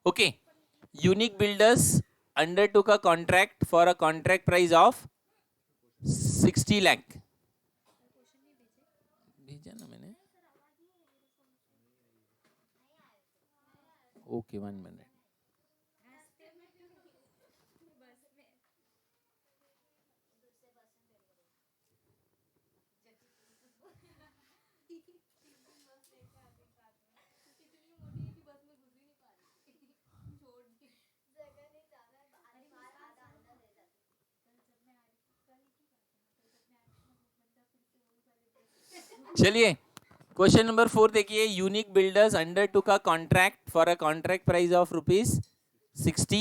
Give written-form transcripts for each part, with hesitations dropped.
Okay, unique builders undertook a contract for a contract price of 60 lakh. भेजा ना मैंने. Okay, 1 minute. चलिए, question number 4 देखिए. Unique builders undertook a contract for a contract price of rupees 60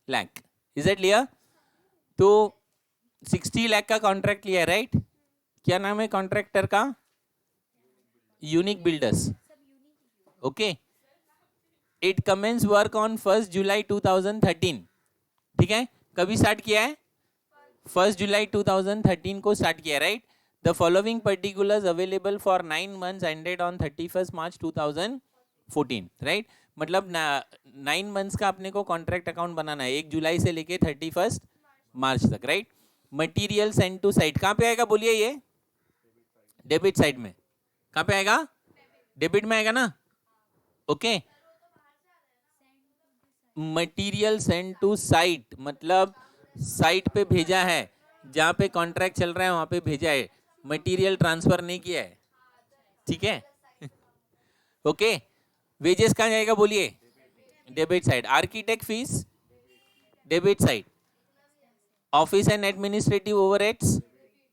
lakh. Is it clear? तो 60 लाख का contract लिया, right? क्या नाम है कॉन्ट्रैक्टर का? Unique builders. Okay, it commence work on 1 July 2013. ठीक है, कभी स्टार्ट किया है? 1 जुलाई 2013 को स्टार्ट किया, right? The following particulars available for 9 months ended on 31 March 2014, right? मतलब 9 months का अपने को कॉन्ट्रैक्ट अकाउंट बनाना है 1 जुलाई से लेके 31 मार्च तक, right? Material send to site कहाँ पे आएगा बोलिए? ये डेबिट साइड में. कहाँ पे आएगा? डेबिट में आएगा ना. Okay, material send to site मतलब साइट पे भेजा है, जहाँ पे कॉन्ट्रैक्ट चल रहा है वहाँ पे भेजा है, मटीरियल ट्रांसफर नहीं किया है. ठीक है. ओके, वेजेस कहाँ जाएगा बोलिए? Debit side. Architect fees debit side. Office and administrative overheads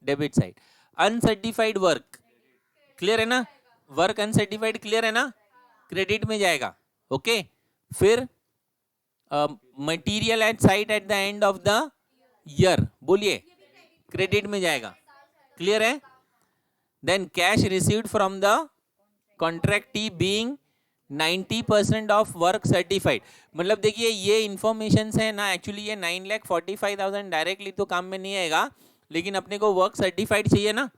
debit side. Uncertified work clear है ना? वर्क अनसर्टिफाइड क्लियर है ना? क्रेडिट में जाएगा. ओके, फिर material at site at the end of the year बोलिए, क्रेडिट में जाएगा. क्लियर है? Then cash received from the contractee being 90% of work certified. मतलब देखिए ये इंफॉर्मेशन है ना, एक्चुअली ये 9,45,000 डायरेक्टली तो काम में नहीं आएगा, लेकिन अपने को वर्क सर्टिफाइड चाहिए ना.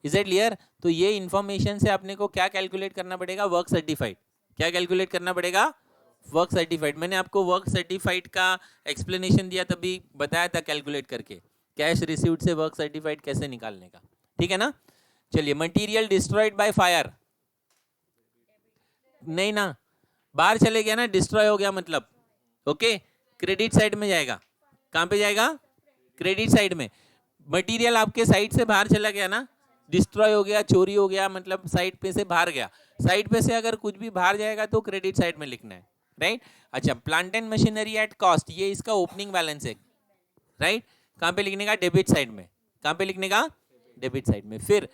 Is it clear? तो ये इंफॉर्मेशन से अपने को क्या कैलकुलेट करना पड़ेगा? Work certified. क्या कैलकुलेट करना पड़ेगा? Work certified. मैंने आपको वर्क सर्टिफाइड का एक्सप्लेनेशन दिया, तभी बताया था कैलकुलेट करके कैश रिसीव्ड से वर्क सर्टिफाइड कैसे निकालने का. ठीक है ना? चलिए, मटेरियल डिस्ट्रॉयड बाय फायर. नहीं ना, बाहर चले गया ना, डिस्ट्रॉय हो गया मतलब. ओके, क्रेडिट साइड में जाएगा. कहां पे जाएगा? क्रेडिट साइड में. मटेरियल आपके साइड से बाहर चला गया ना, डिस्ट्रॉय हो गया, चोरी हो गया, मतलब साइड पे से बाहर गया. साइड पे से अगर कुछ भी बाहर जाएगा तो क्रेडिट साइड में लिखना है, राइट? अच्छा, plant and machinery at cost, ये इसका ओपनिंग बैलेंस है, राइट? कहां पे लिखने का? डेबिट साइड में. कहां पे लिखने का? डेबिट साइड में. फिर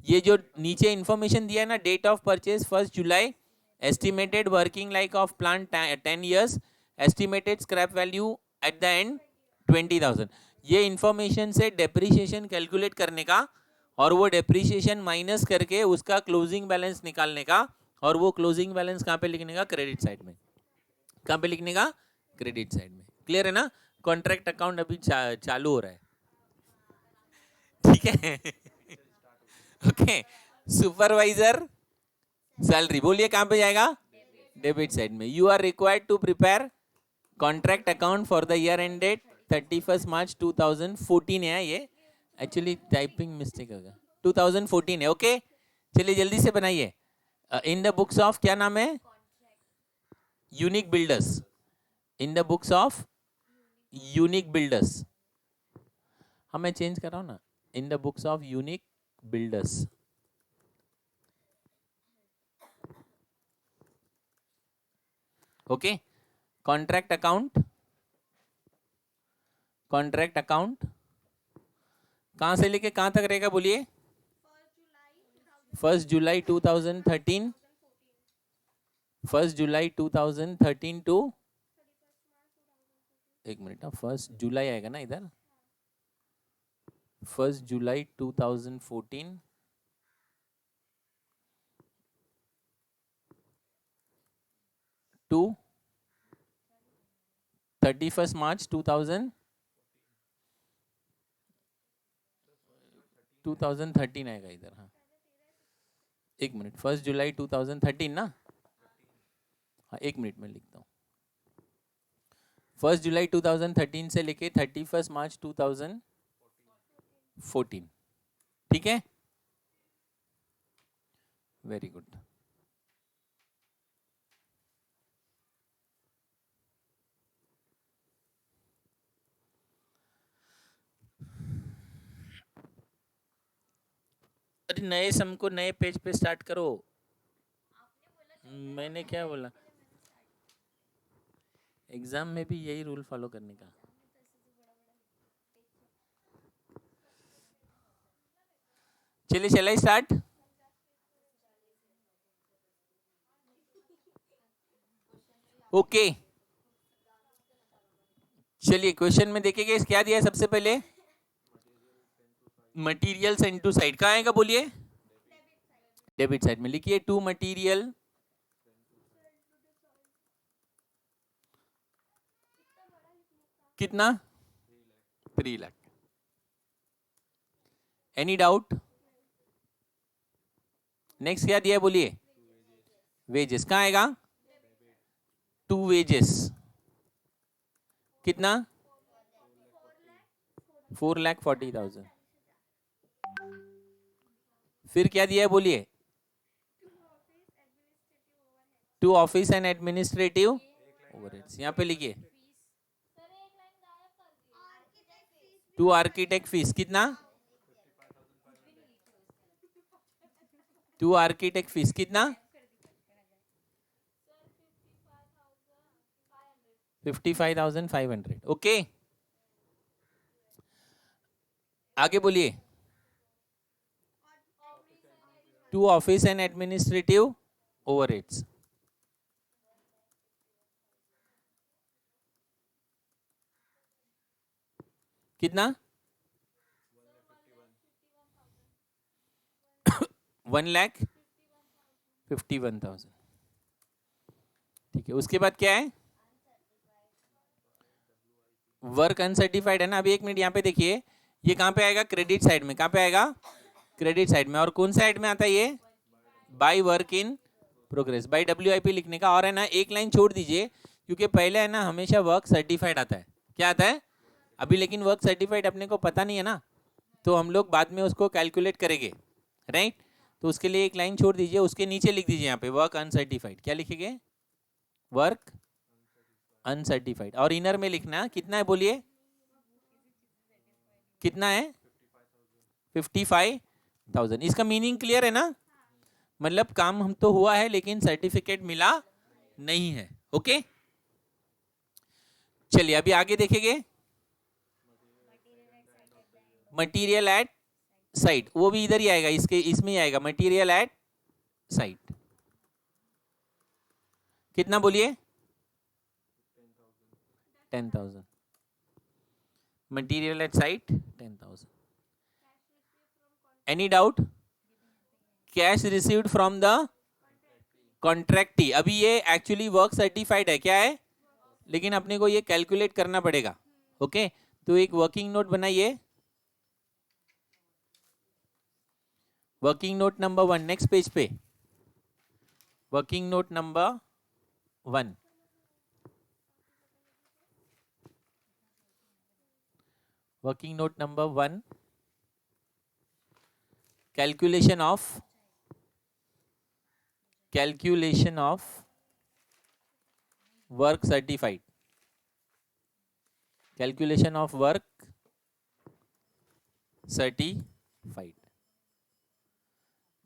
ये जो नीचे इंफॉर्मेशन दिया है ना, date of purchase 1 July, estimated working life of plant 10 years, estimated scrap value at the end 20,000. ये इंफॉर्मेशन से डेप्रिसिएशन कैलकुलेट करने का और वो डेप्रिसिएशन माइनस करके उसका क्लोजिंग बैलेंस निकालने का, और वो क्लोजिंग बैलेंस कहाँ पे लिखने का? क्रेडिट साइड में. कहाँ पे लिखने का? क्रेडिट साइड में. क्लियर है ना? कॉन्ट्रैक्ट अकाउंट अभी चालू हो रहा है. ठीक है. ओके, सुपरवाइजर सैलरी बोलिए कहाँ पे जाएगा? डेबिट साइड में. You are required to prepare contract account for the year ended 31 March 2014 है. ये एक्चुअली टाइपिंग मिस्टेक होगा, 2014 है. ओके, चलिए जल्दी से बनाइए. इन द बुक्स ऑफ, क्या नाम है? Unique builders. In the books of unique builders. हाँ, मैं चेंज कर रहा हूँ ना. In the books of unique builders. Okay, contract account. Contract account कहां से लेके कहां तक रहेगा बोलिए? 1 जुलाई 2013. 1 जुलाई 2013 टू, एक मिनट, 1 जुलाई आएगा ना इधर. 1 जुलाई 2014 टू 31 मार्च 2013 आएगा इधर. हाँ, एक मिनट, 1 जुलाई 2013 ना. हाँ, एक मिनट में लिखता हूँ. 1 जुलाई 2013 से लेके 31 मार्च 2014, ठीक है, वेरी गुड। अरे नए सम को नए पेज पे स्टार्ट करो। मैंने क्या बोला? एग्जाम में भी यही रूल फॉलो करने का। चलिए, चल आई स्टार्ट। ओके, चलिए क्वेश्चन में देखेंगे क्या दिया है। सबसे पहले मटेरियल सेंड टू साइट कहाँ आएगा बोलिए? डेबिट साइड में लिखिए टू मटेरियल कितना? 3 लाख। Any doubt? नेक्स्ट क्या दिया है बोलिए? वेजेस कहाँ आएगा? टू वेजेस कितना? 4,40,000। फिर क्या दिया है बोलिए? To office and administrative overheads, यहाँ पे लिखिए टू आर्किटेक्ट फीस कितना? टू आर्किटेक्ट फीस कितना? 55,500। ओके, आगे बोलिए to office and administrative overheads कितना? 1,51,000। ठीक है, उसके बाद क्या है? वर्क अनसर्टिफाइड है ना। अभी एक मिनट यहाँ पे देखिए, ये कहाँ पे आएगा? क्रेडिट साइड में। कहाँ पे आएगा? क्रेडिट साइड में। और कौन साइड में आता है ये? By work in progress, by WIP लिखने का। और है ना, एक लाइन छोड़ दीजिए, क्योंकि पहले है ना हमेशा वर्क सर्टिफाइड आता है। क्या आता है? अभी लेकिन वर्क सर्टिफाइड अपने को पता नहीं है ना, तो हम लोग बाद में उसको कैलकुलेट करेंगे, राइट? तो उसके लिए एक लाइन छोड़ दीजिए, उसके नीचे लिख दीजिए यहाँ पे वर्क अनसर्टिफाइड। क्या लिखेंगे? Work uncertified. और इनर में लिखना कितना है बोलिए? कितना है? 55,000। इसका मीनिंग क्लियर है ना? मतलब काम हम तो हुआ है लेकिन सर्टिफिकेट मिला नहीं है। ओके, चलिए अभी आगे देखेंगे। मटेरियल एट साइट, वो भी इधर ही आएगा, इसके इसमें ही आएगा। मटेरियल एट साइट कितना बोलिए? 10,000। Material at site 10,000। Any doubt? Cash received from the contractee. अभी ये एक्चुअली वर्क सर्टिफाइड है, क्या है, लेकिन अपने को ये कैलकुलेट करना पड़ेगा। ओके, तो एक वर्किंग नोट बनाइए, working note number 1, next page पे। Working note number 1, working note number 1, calculation of work certified, calculation of work certified,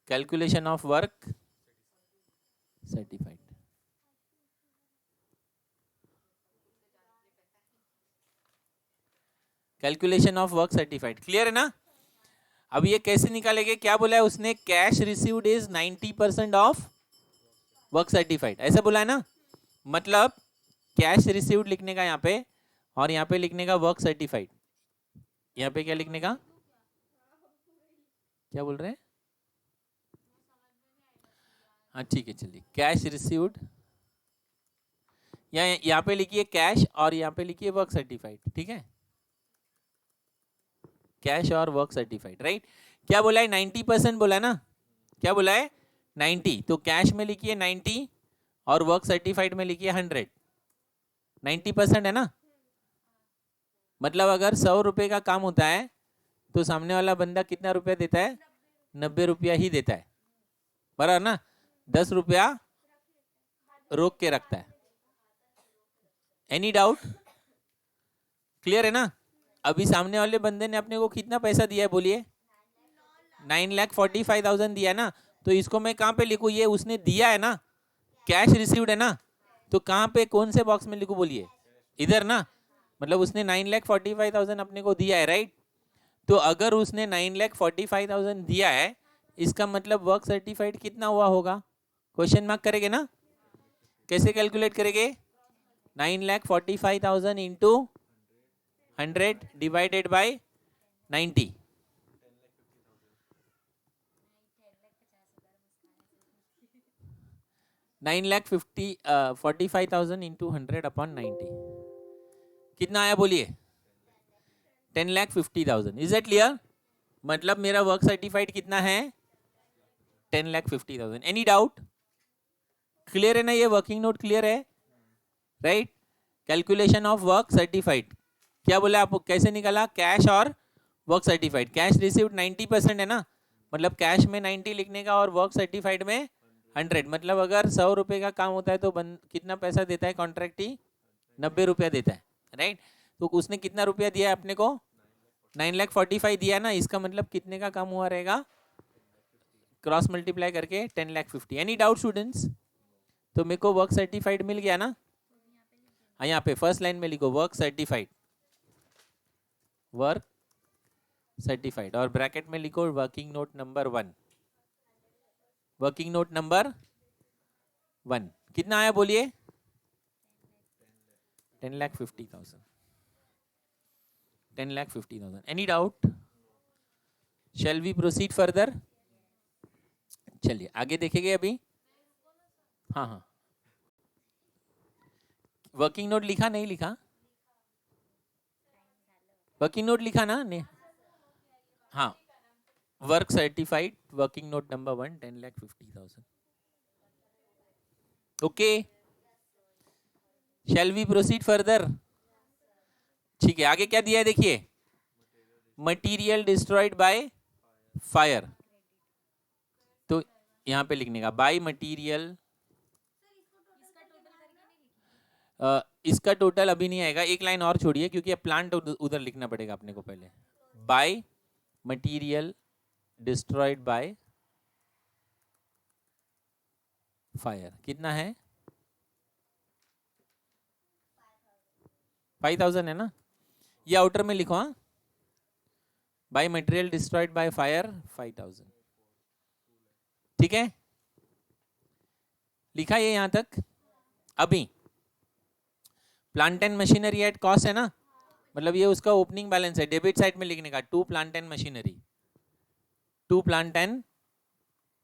calculation of work certified. Calculation of work certified, clear है ना? अब ये कैसे निकालेंगे? क्या बोला है उसने? Cash received is 90% of work certified, ऐसा बोला है ना। मतलब कैश रिसीव्ड लिखने का यहाँ पे, और यहाँ पे लिखने का वर्क सर्टिफाइड। यहाँ पे क्या लिखने का? क्या बोल रहे हैं? हाँ ठीक है, चलिए कैश रिसीव्ड, यहाँ पे लिखिए कैश और यहाँ पे लिखिए वर्क सर्टिफाइड, ठीक है? कैश और वर्क सर्टिफाइड, राइट? क्या बोला है? 90% बोला है ना। क्या बोला है? 90। तो कैश में लिखिए 90 और वर्क सर्टिफाइड में लिखिए 100। 90% है ना, मतलब अगर 100 रुपये का काम होता है तो सामने वाला बंदा कितना रुपया देता है? 90 रुपया ही देता है, बराबर ना? 10 रुपया रोक के रखता है। Any doubt? क्लियर है ना? अभी सामने वाले बंदे ने अपने को कितना पैसा दिया है बोलिए? 9,45,000 दिया ना। तो इसको मैं कहाँ पे लिखूँ? ये उसने दिया है ना, कैश रिसीव्ड है ना, तो कहाँ पे कौन से बॉक्स में लिखूँ बोलिए? इधर ना। मतलब उसने 9,45,000 अपने को दिया है, राइट? तो अगर उसने 9,45,000 दिया है, इसका मतलब वर्क सर्टिफाइड कितना हुआ होगा? क्वेश्चन मार्क करेंगे ना? कैसे कैलकुलेट करेंगे? 9,45,000 into 100 divided by 90। 9,45,000 into 100 upon 90 कितना आया बोलिए? 10,50,000। Is it clear? मतलब मेरा वर्क सर्टिफाइड कितना है? 10,50,000। Any doubt? क्लियर है ना? ये वर्किंग नोट क्लियर है, right? Calculation of work certified क्या बोला आपको? कैसे निकाला? कैश और वर्क सर्टिफाइड। कैश रिसीव्ड 90% है ना, मतलब कैश में 90 लिखने का और वर्क सर्टिफाइड में 100। मतलब अगर 100 रुपये का काम होता है तो कितना पैसा देता है कॉन्ट्रैक्टी? 90 रुपया देता है, राइट? तो उसने कितना रुपया दिया है अपने को? 9,45,000 दिया ना। इसका मतलब कितने का काम हुआ रहेगा? क्रॉस मल्टीप्लाई करके 10,50,000। Any doubt students? तो मेरे को वर्क सर्टिफाइड मिल गया ना। हाँ, यहाँ पे फर्स्ट लाइन में लिखो वर्क सर्टिफाइड, वर्क सर्टिफाइड, और ब्रैकेट में लिखो working note number 1। Working note number 1 कितना आया बोलिए? 10,50,000। 10,50,000। Any doubt? Shall we proceed further? चलिए आगे देखेंगे अभी। हाँ हाँ, वर्किंग नोट लिखा नहीं लिखा? वर्किंग नोट लिखा ना ने? हाँ, work certified working note number 1 10,50,000। Okay, shall we proceed further? ठीक है, आगे क्या दिया है देखिए। मटीरियल डिस्ट्रॉयड बाय फायर, तो यहां पे लिखने का बाय मटीरियल। इसका टोटल अभी नहीं आएगा, एक लाइन और छोड़िए क्योंकि अब प्लांट उधर लिखना पड़ेगा अपने को पहले। By material destroyed by fire कितना है? 5,000 है ना। ये आउटर में लिखो, हाँ, by material destroyed by fire 5,000। ठीक है, लिखा ये यहां तक। अभी plant and machinery at cost है ना, मतलब ये उसका ओपनिंग बैलेंस है। डेबिट साइड में लिखने का to plant and machinery, to plant and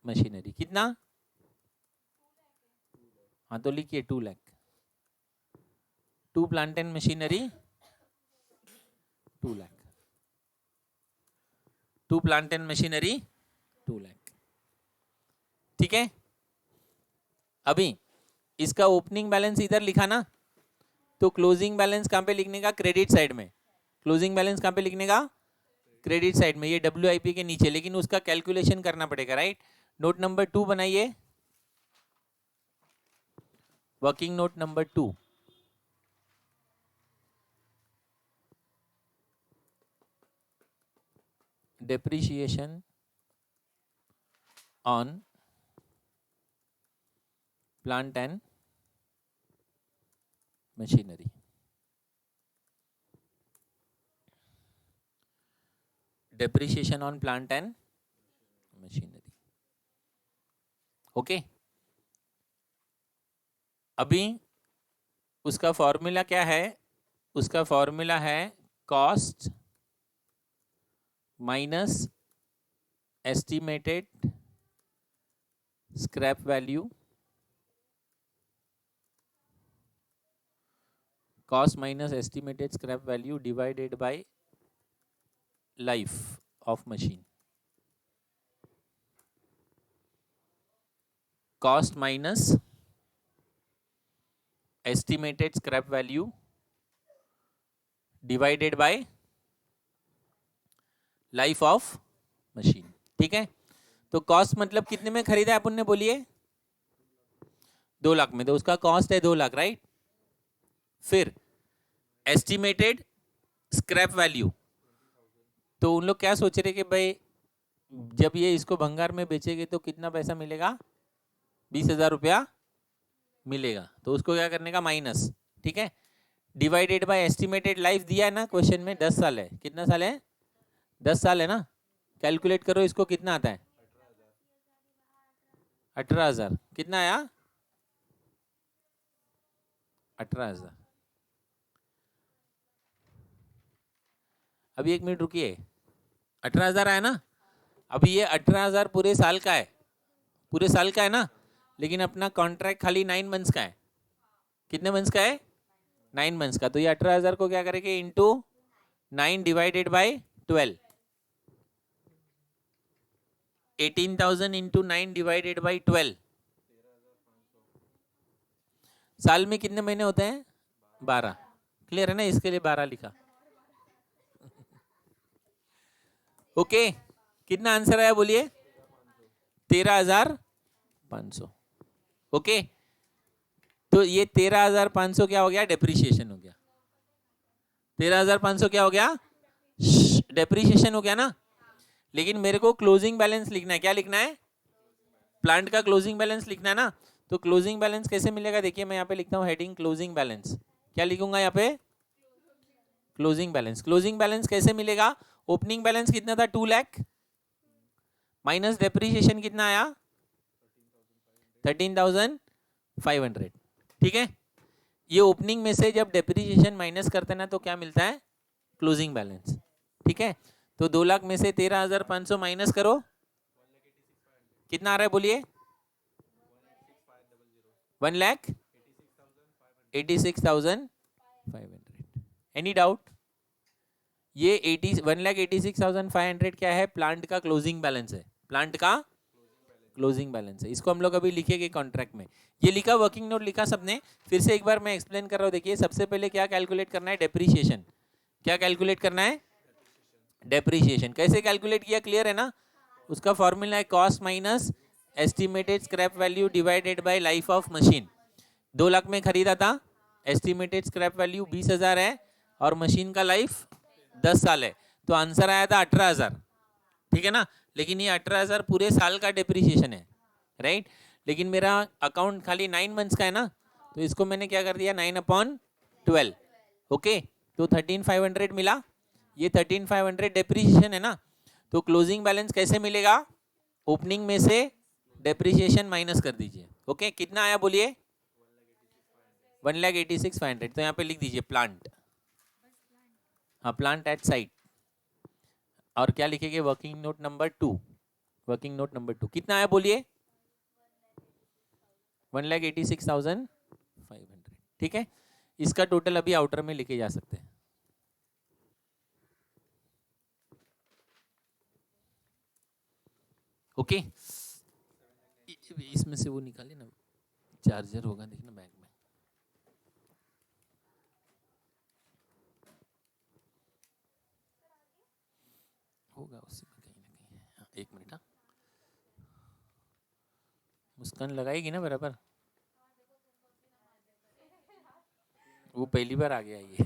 machinery कितना? हाँ तो लिखिए 2 lakh. To plant and machinery 2 lakh, to plant and machinery 2 lakh. ठीक है, अभी इसका ओपनिंग बैलेंस इधर लिखा ना, तो क्लोजिंग बैलेंस कहां पे लिखने का? क्रेडिट साइड में। क्लोजिंग बैलेंस कहां पे लिखने का? क्रेडिट साइड में, ये WIP के नीचे, लेकिन उसका कैलकुलेशन करना पड़ेगा, राइट? नोट नंबर 2 बनाइए, working note number 2। depreciation on plant and machinery। depreciation on plant and machinery। Okay, अभी उसका फॉर्मूला क्या है? उसका फॉर्मूला है cost minus estimated scrap value, cost minus estimated scrap value divided by life of machine। cost minus estimated scrap value divided by life of machine. ठीक है, तो cost मतलब कितने में खरीदा है अपन ने, बोलिए 2 लाख में, तो उसका कॉस्ट है 2 लाख, राइट। फिर एस्टिमेटेड स्क्रैप वैल्यू, तो उन लोग क्या सोच रहे कि भाई जब ये इसको भंगार में बेचेंगे तो कितना पैसा मिलेगा, 20,000 रुपया मिलेगा, तो उसको क्या करने का, माइनस। ठीक है, डिवाइडेड बाय एस्टिमेटेड लाइफ दिया है ना क्वेश्चन में, 10 साल है, कितना साल है, 10 साल है ना, कैलकुलेट करो इसको कितना आता है, 18,000, कितना आया, 18,000। अभी 1 मिनट रुकिए, 18,000 आया ना, अभी ये 18,000 पूरे साल का है, पूरे साल का है ना, लेकिन अपना कॉन्ट्रैक्ट खाली 9 मंथ्स का है, कितने मंथ्स का है, 9 मंथ्स का, तो ये 18,000 को क्या करेंगे, into 9 divided by 12, 18,000 into 9 divided by 12, साल में कितने महीने होते हैं, 12, क्लियर है ना, इसके लिए 12 लिखा। ओके, कितना आंसर आया बोलिए, 13,500। ओके, तो ये 13,500 क्या हो गया, डेप्रिसिएशन हो गया, 13,500 क्या हो गया, डेप्रिसिएशन हो गया ना। लेकिन मेरे को क्लोजिंग बैलेंस लिखना है, क्या लिखना है, प्लांट का क्लोजिंग बैलेंस लिखना है ना, तो क्लोजिंग बैलेंस कैसे मिलेगा, देखिए मैं यहाँ पे लिखता हूँ हेडिंग क्लोजिंग बैलेंस, क्या लिखूंगा यहाँ पे, क्लोजिंग बैलेंस। क्लोजिंग बैलेंस कैसे मिलेगा, ओपनिंग बैलेंस कितना था, 2 लाख माइनस डेप्रिसिएशन कितना आया, 13,500। ठीक है, ये ओपनिंग में से जब डेप्रिसिएशन माइनस करते हैं ना तो क्या मिलता है, क्लोजिंग बैलेंस। ठीक है, तो 2 लाख में से 13,500 माइनस करो, कितना आ रहा है बोलिए, 1,86,500। एनी डाउट, ये 1,86,500 क्या है, प्लांट का क्लोजिंग बैलेंस है, प्लांट का क्लोजिंग बैलेंस है, इसको हम लोग अभी लिखेंगे कॉन्ट्रैक्ट में। ये लिखा, वर्किंग नोट लिखा सबने, फिर से एक बार मैं एक्सप्लेन कर रहा हूँ। देखिए सबसे पहले क्या कैलकुलेट करना है, डेप्रिसिएशन, क्या कैलकुलेट करना है, डेप्रिसिएशन। कैसे कैलकुलेट किया, क्लियर है ना, उसका फॉर्मूला है cost minus estimated scrap value divided by life of machine. 2 lakh में खरीदा था, एस्टिमेटेड स्क्रैप वैल्यू 20,000 है और मशीन का लाइफ 10 साल है, तो आंसर आया था 18,000। ठीक है ना, लेकिन ये 18,000 पूरे साल का डेप्रिसिएशन है, राइट। लेकिन मेरा अकाउंट खाली 9 मंथ्स का है ना, तो इसको मैंने क्या कर दिया, 9/12। ओके, तो 13,500 मिला, ये 13,500 डेप्रिसिएशन है ना, तो क्लोजिंग बैलेंस कैसे मिलेगा, ओपनिंग में से डेप्रिसिएशन माइनस कर दीजिए। ओके, कितना आया बोलिए, 1,86,500। तो यहाँ पे लिख दीजिए प्लांट, हाँ प्लांट एट साइट, और क्या लिखेंगे, working note number 2, working note number 2 कितना आया बोलिए, 1,86,500। ठीक है, इसका टोटल अभी आउटर में लिखे जा सकते हैं। ओके, इसमें से वो निकाले ना, चार्जर होगा देखना बैग में, होगा उसी में कहीं ना कहीं। हाँ, 1 मिनट, हाँ मुस्कान लगाएगी ना बराबर, वो पहली बार आ गया ये।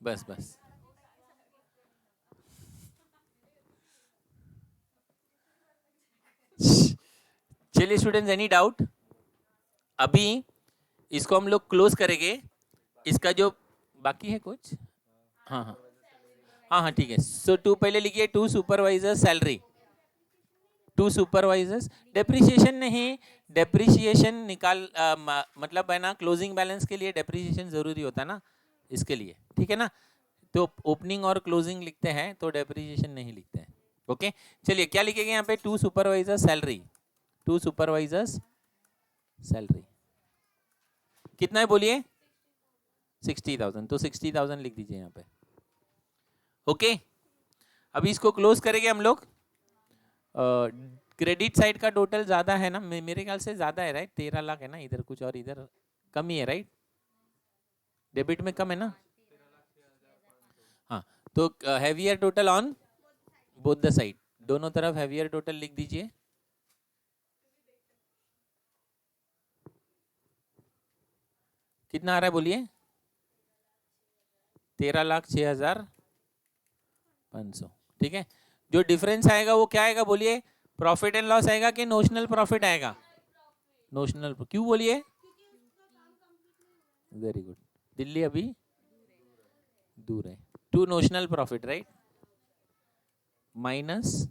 बस बस, चलिए स्टूडेंट्स, एनी डाउट, अभी इसको हम लोग क्लोज करेंगे, इसका जो बाकी है कुछ, हाँ हाँ हाँ हाँ ठीक है। सो 2 पहले लिखिए, 2 सुपरवाइजर सैलरी, 2 सुपरवाइजर्स, डेप्रिसिएशन नहीं, डेप्रिसिएशन निकाल मतलब है ना, क्लोजिंग बैलेंस के लिए डेप्रिसिएशन जरूरी होता है ना, इसके लिए। ठीक है ना, तो ओपनिंग और क्लोजिंग लिखते हैं तो डेप्रिसिएशन नहीं लिखते हैं। ओके, चलिए क्या लिखेंगे यहाँ पे, 2 सुपरवाइजर सैलरी, 2 सुपरवाइजर्स सैलरी कितना है बोलिए, 60,000, तो 60,000 लिख दीजिए यहाँ पे। ओके, अभी इसको क्लोज करेंगे हम लोग, क्रेडिट साइड का टोटल ज़्यादा है ना, मेरे ख्याल से ज़्यादा है राइट, 13 लाख है ना इधर कुछ और इधर कम ही है राइट, डेबिट में कम है ना। हाँ तो heavier total on both the side, दोनों तरफ हैवियर टोटल लिख दीजिए। कितना आ रहा है बोलिए, 13,06,500। ठीक है, जो डिफरेंस आएगा वो क्या आएगा बोलिए, प्रॉफिट एंड लॉस आएगा कि नोशनल प्रॉफिट आएगा, नोशनल। क्यों बोलिए, वेरी गुड, दिल्ली अभी दूर है, to notional profit right, minus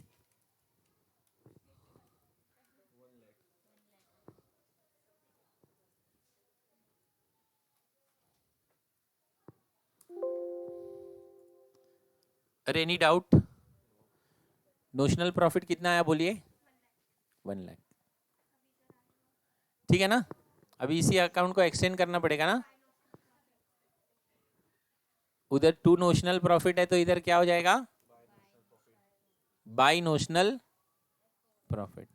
अरे एनी डाउट, नोशनल प्रॉफिट कितना आया बोलिए, 1 लाख। ठीक है ना, अभी इसी अकाउंट को एक्सटेंड करना पड़ेगा ना, उधर टू नोशनल प्रॉफिट है तो इधर क्या हो जाएगा, by notional profit,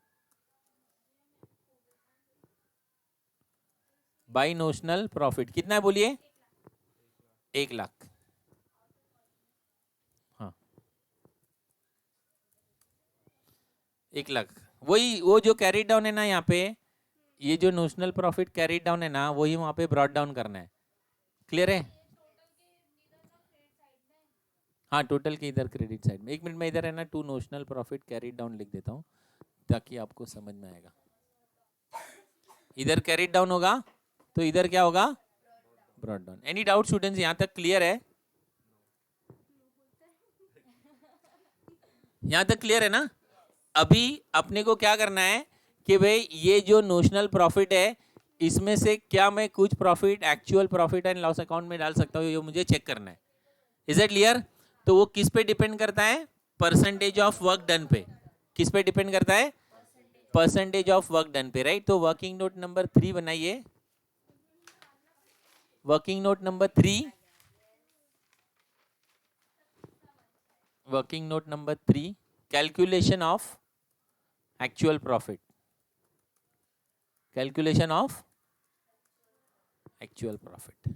by notional profit कितना है बोलिए, 1 लाख। हाँ 1 लाख, वही वो जो कैरी डाउन है ना यहाँ पे, ये जो नोशनल प्रॉफिट कैरी डाउन है ना वही वहां पे ब्रॉट डाउन करना है, क्लियर है। हाँ टोटल के इधर क्रेडिट साइड में, 1 मिनट में इधर है ना to notional profit carry down लिख देता हूँ ताकि आपको समझ में आएगा। इधर कैरी डाउन होगा तो इधर क्या होगा, brought down. Any doubt students, यहाँ तक क्लियर है, यहाँ तक क्लियर है ना। अभी अपने को क्या करना है कि भाई ये जो नोशनल प्रॉफिट है इसमें से क्या मैं कुछ profit actual profit and loss account में डाल सकता हूँ, ये मुझे चेक करना है। Is it clear. तो वो किस पे डिपेंड करता है, परसेंटेज ऑफ वर्क डन पे। किस पे डिपेंड करता है, परसेंटेज ऑफ वर्क डन पे, राइट। तो वर्किंग नोट नंबर 3 बनाइए, working note number 3, working note number 3, calculation of actual profit, calculation of actual profit.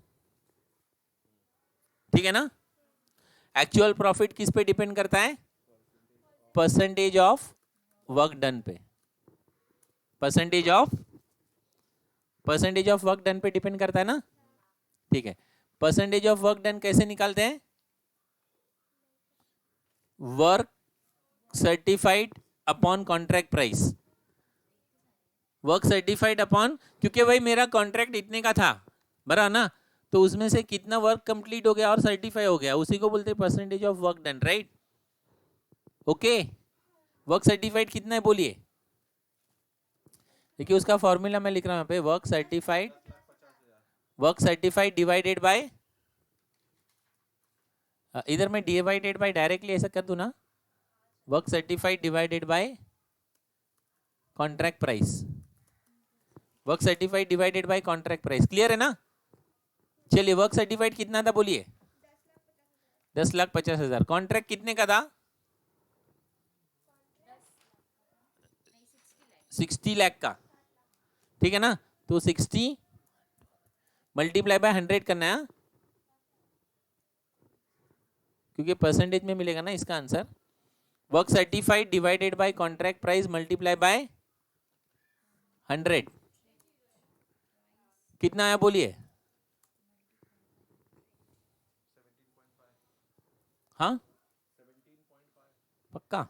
ठीक है ना। एक्चुअल प्रॉफिट किस पे डिपेंड करता है, परसेंटेज ऑफ वर्क डन पे, परसेंटेज ऑफ वर्क डन पे डिपेंड करता है ना। ठीक है, परसेंटेज ऑफ वर्क डन कैसे निकालते हैं, work certified upon contract price, work certified upon, क्योंकि भाई मेरा कॉन्ट्रैक्ट इतने का था बराबर ना, तो उसमें से कितना वर्क कंप्लीट हो गया और सर्टिफाई हो गया, उसी को बोलते हैं percentage of work done, right. Okay, work certified कितना है बोलिए, देखिए उसका फॉर्मूला मैं लिख रहा हूं यहाँ पे, वर्क सर्टिफाइड डिवाइडेड बाय, इधर मैं डिवाइडेड बाय डायरेक्टली ऐसा कर दूं ना, work certified divided by contract price, work certified divided by contract price, clear है ना। चलिए वर्क सर्टिफाइड कितना था बोलिए, 10,50,000, कॉन्ट्रैक्ट कितने का था, 60 लाख का, ठीक है ना। तो 60 मल्टीप्लाई बाय 100 करना है, क्योंकि परसेंटेज में मिलेगा ना इसका answer. Work certified divided by contract price multiply by 100, कितना आया बोलिए, हाँ पक्का,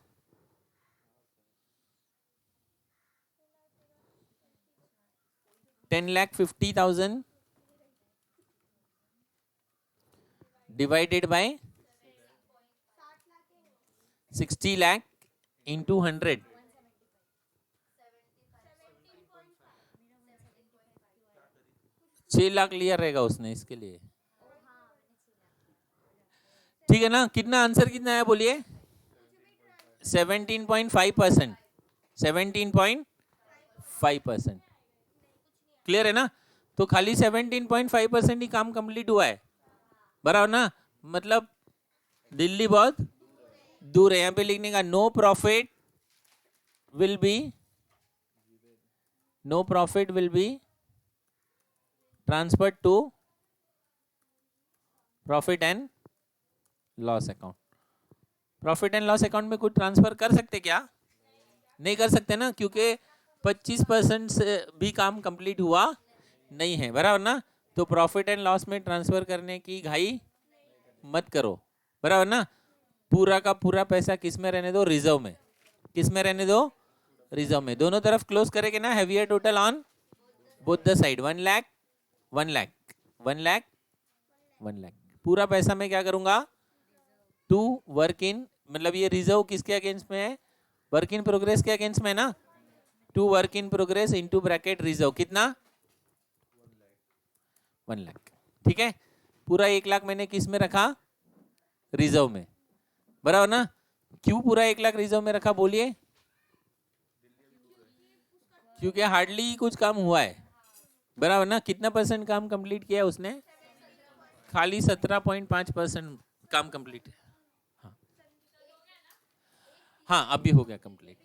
$10,50,000 divided by 60 lakh into 100, 6 lakh लिया रहेगा उसने इसके लिए, ठीक है ना। कितना आंसर कितना है बोलिए, 17.5%, 17.5%, क्लियर है ना। तो खाली 17.5% ही काम कंप्लीट हुआ है, बराबर ना, मतलब दिल्ली बहुत दूर है। यहाँ पे लिखने का no profit will be no profit will be transferred to profit and loss account. Profit and loss account में कुछ ट्रांसफर कर सकते क्या? नहीं कर सकते ना, क्योंकि 25% से भी काम कंप्लीट हुआ नहीं है, बराबर ना. तो प्रॉफिट एंड लॉस में ट्रांसफर करने की घाई मत करो, बराबर ना. पूरा का पूरा पैसा किस में रहने दो? रिजर्व में. किस में रहने दो? रिजर्व में. दोनों तरफ क्लोज करेंगे ना. Heavier total on both the side 1 lakh 1 lakh 1 lakh 1 lakh. पूरा पैसा मैं क्या करूंगा? टू वर्क इन, मतलब ये रिजर्व किसके अगेंस्ट में है? वर्क इन प्रोग्रेस के अगेंस्ट में है ना. To work in progress into bracket reserve. कितना? 1 लाख. ठीक है. पूरा 1 लाख मैंने किस में रखा? रिजर्व में, बराबर ना. क्यों पूरा 1 लाख रिजर्व में रखा बोलिए? क्योंकि हार्डली कुछ काम हुआ है, बराबर ना. कितना परसेंट काम कंप्लीट किया है उसने? खाली 17.5% काम कंप्लीट है. हाँ हाँ, अभी हो गया कंप्लीट.